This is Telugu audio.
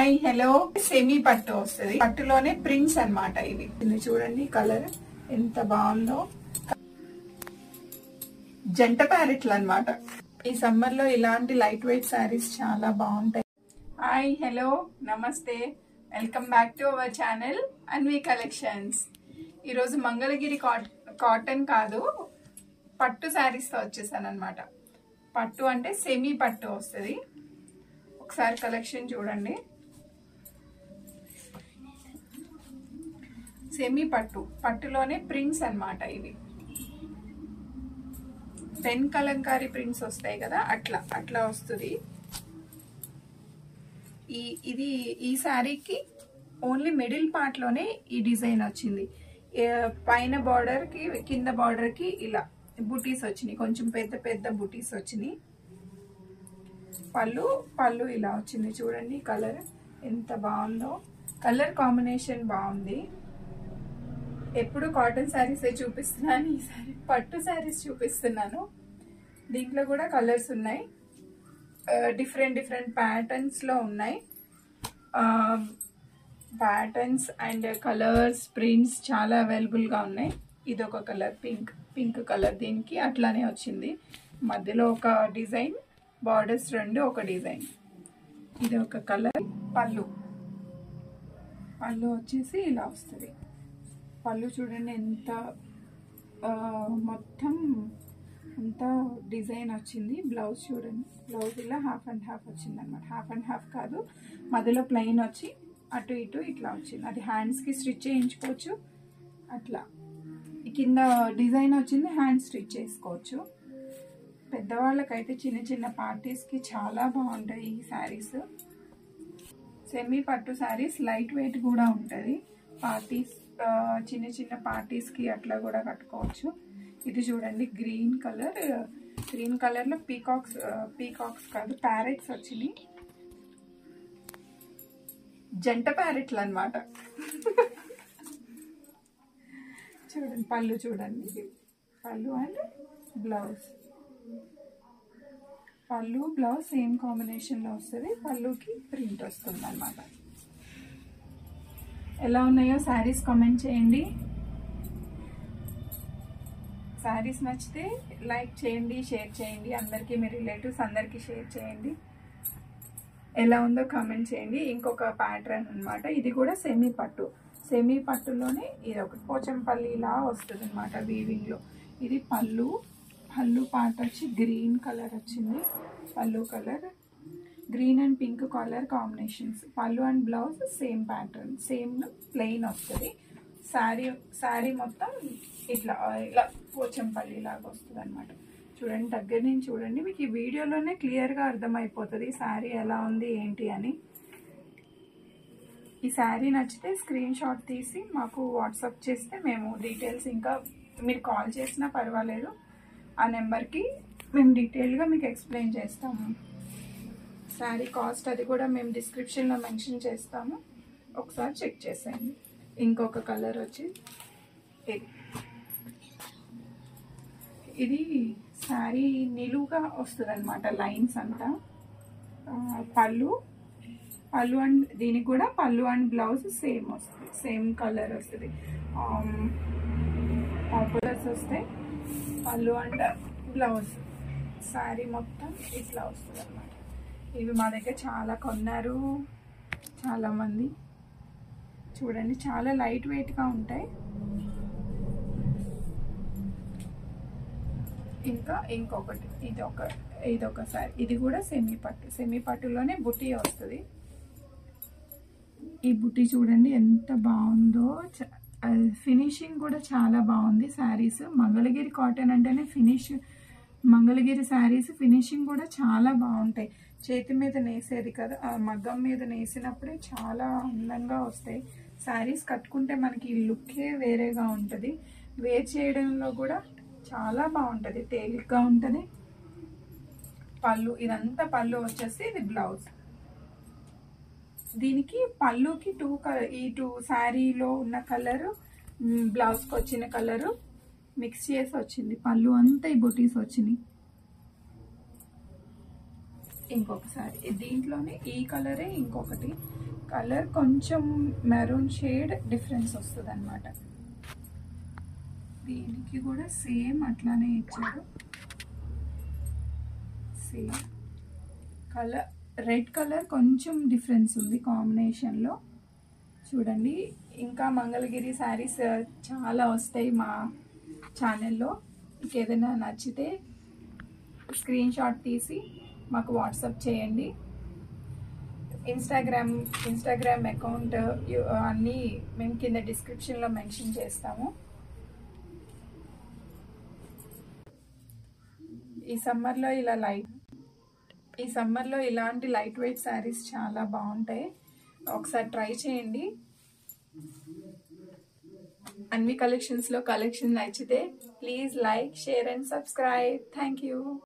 హాయ్ హలో సెమీ పట్టు వస్తుంది. పట్టులోనే ప్రింట్స్ అన్నమాట. ఇది చూడండి కలర్ ఎంత బాగుందో. జంట ప్యారెట్లు అన్నమాట. ఈ సమ్మర్ లో ఇలాంటి లైట్ వెయిట్ శారీస్ చాలా బాగుంటాయి. హాయ్ హలో నమస్తే, welcome back to our channel Anvi collections. ఈరోజు మంగళగిరి కాటన్ కాదు, పట్టు శారీస్ తో వచ్చేసాను అనమాట. పట్టు అంటే సెమీ పట్టు వస్తుంది. ఒకసారి కలెక్షన్ చూడండి. సెమీ పట్టు, పట్టులోనే ప్రింట్స్ అన్నమాట. ఇవి పెన్ కలంకారీ ప్రింట్స్ వస్తాయి కదా, అట్లా వస్తుంది. ఈ శారీకి ఓన్లీ మిడిల్ పార్ట్ లోనే ఈ డిజైన్ వచ్చింది. పైన బార్డర్ కి కింద బార్డర్ కి ఇలా బుటీస్ వచ్చినాయి, కొంచెం పెద్ద పెద్ద బుటీస్ వచ్చినాయి. పళ్ళు ఇలా వచ్చింది. చూడండి కలర్ ఎంత బాగుందో. కలర్ కాంబినేషన్ బాగుంది. ఎప్పుడు కాటన్ శారీస్ చూపిస్తున్నాను, ఈసారి పట్టు శారీస్ చూపిస్తున్నాను. దీంట్లో కూడా కలర్స్ ఉన్నాయి, డిఫరెంట్ ప్యాటర్న్స్ లో ఉన్నాయి. ప్యాటర్న్స్ అండ్ కలర్స్ ప్రింట్స్ చాలా అవైలబుల్ గా ఉన్నాయి. ఇది ఒక కలర్ పింక్ కలర్, దీనికి అట్లానే వచ్చింది. మధ్యలో ఒక డిజైన్, బార్డర్స్ రెండు ఒక డిజైన్. ఇది ఒక కలర్. పళ్ళు వచ్చేసి ఇలా వస్తుంది. పళ్ళు చూడండి ఎంత మొత్తం అంతా డిజైన్ వచ్చింది. బ్లౌజ్ చూడండి, బ్లౌజ్ ఇలా హాఫ్ అండ్ హాఫ్ వచ్చింది అనమాట. హాఫ్ అండ్ హాఫ్ కాదు, మధ్యలో ప్లెయిన్ వచ్చి అటు ఇటు ఇట్లా వచ్చింది. అది హ్యాండ్స్కి స్టిచ్ చేయించుకోవచ్చు. అట్లా కింద డిజైన్ వచ్చింది, హ్యాండ్ స్టిచ్ చేసుకోవచ్చు. పెద్దవాళ్ళకైతే చిన్న పార్టీస్కి చాలా బాగుంటాయి ఈ శారీస్. సెమీ పట్టు శారీస్ లైట్ వెయిట్ కూడా ఉంటుంది. పార్టీస్, చిన్న పార్టీస్కి అట్లా కూడా కట్టుకోవచ్చు. ఇది చూడండి గ్రీన్ కలర్లో పీకాక్స్ కాదు ప్యారెట్స్ వచ్చినాయి. జంట ప్యారెట్లు అన్నమాట. చూడండి పళ్ళు చూడండి, పళ్ళు అండ్ బ్లౌజ్. పళ్ళు బ్లౌజ్ సేమ్ కాంబినేషన్లో వస్తుంది. పళ్ళుకి ప్రింట్ వస్తుంది అన్నమాట. ఎలా ఉన్నాయో శారీస్ కామెంట్ చేయండి. శారీస్ నచ్చితే లైక్ చేయండి, షేర్ చేయండి. అందరికీ, మీ రిలేటివ్స్ అందరికీ షేర్ చేయండి. ఎలా ఉందో కామెంట్ చేయండి. ఇంకొక ప్యాటర్న్ అన్నమాట. ఇది కూడా సెమీ పట్టులోనే ఇది ఒక పోచంపల్లిలా వస్తుంది అనమాట వీవింగ్లో. ఇది పళ్ళు పార్ట్ వచ్చి గ్రీన్ కలర్ వచ్చింది. పళ్ళు colour green and pink colour combinations. పళ్ళు and blouse same pattern, same plain వస్తుంది. శారీ మొత్తం ఇట్లా పోచంపల్లి లాగా వస్తుంది అనమాట. చూడండి దగ్గర నుంచి చూడండి, మీకు ఈ వీడియోలోనే క్లియర్గా అర్థమైపోతుంది శారీ ఎలా ఉంది ఏంటి అని. ఈ శారీ నచ్చితే స్క్రీన్ షాట్ తీసి మాకు వాట్సాప్ చేస్తే మేము డీటెయిల్స్, ఇంకా మీరు కాల్ చేసినా పర్వాలేదు, ఆ నెంబర్కి మేము డీటెయిల్గా మీకు ఎక్స్ప్లెయిన్ చేస్తాము. శారీ కాస్ట్ అది కూడా మేము డిస్క్రిప్షన్లో మెన్షన్ చేస్తాము, ఒకసారి చెక్ చేసేయండి. ఇంకొక కలర్ వచ్చి ఇది శారీ నిలువుగా వస్తుంది అనమాట, లైన్స్ అంతా. పళ్ళు అండ్ దీనికి కూడా పళ్ళు అండ్ బ్లౌజ్ సేమ్ వస్తుంది, సేమ్ కలర్ వస్తుంది. ఆపోజిట్స్ వస్తాయి. పళ్ళు అండ్ బ్లౌజ్, శారీ మొత్తం ఇట్లా వస్తుంది అనమాట. ఇవి మా దగ్గర చాలా కొన్నారు చాలామంది. చూడండి చాలా లైట్ వెయిట్గా ఉంటాయి. ఇంకా ఇంకొకటి ఇదొక శారీ. ఇది కూడా సెమీ పట్టులోనే బుటీ వస్తుంది. ఈ బుటీ చూడండి ఎంత బాగుందో. ఫినిషింగ్ కూడా చాలా బాగుంది శారీస్. మంగళగిరి కాటన్ అంటేనే మంగళగిరి శారీస్ ఫినిషింగ్ కూడా చాలా బాగుంటాయి. చేతి మీద నేసేది కదా, మగ్గం మీద నేసినప్పుడే చాలా అందంగా వస్తాయి శారీస్. కట్టుకుంటే మనకి ఈ లుక్కే వేరేగా ఉంటుంది. వేర్ చేయడంలో కూడా చాలా బాగుంటుంది, తేలిగ్గా ఉంటుంది. పళ్ళు ఇదంతా పళ్ళు వచ్చేసి ఇది బ్లౌజ్. దీనికి పళ్ళుకి ఈ టూ శారీలో ఉన్న కలరు, బ్లౌజ్కి వచ్చిన కలరు మిక్స్ చేసి వచ్చింది. పళ్ళు అంతా ఈ బుటీస్ వచ్చినాయి. ఇంకొకసారి దీంట్లోనే ఈ కలరే ఇంకొకటి కలర్ కొంచెం మెరూన్ షేడ్ డిఫరెన్స్ వస్తుంది అనమాట. దీనికి కూడా సేమ్ అట్లానే ఇచ్చారు. సేమ్ కలర్, రెడ్ కలర్ కొంచెం డిఫరెన్స్ ఉంది కాంబినేషన్లో. చూడండి, ఇంకా మంగళగిరి శారీస్ చాలా వస్తాయి మా ఛానల్లో. మీకు ఏదైనా నచ్చితే స్క్రీన్ షాట్ తీసి మాకు వాట్సాప్ చేయండి. ఇన్స్టాగ్రామ్ అకౌంట్ అన్నీ మేము కింద డిస్క్రిప్షన్లో మెన్షన్ చేస్తాము. ఈ సమ్మర్లో ఇలాంటి లైట్ వెయిట్ శారీస్ చాలా బాగుంటాయి. ఒకసారి ట్రై చేయండి. అన్వి కలెక్షన్స్లో కలెక్షన్ నచ్చితే please like, share and subscribe. Thank you.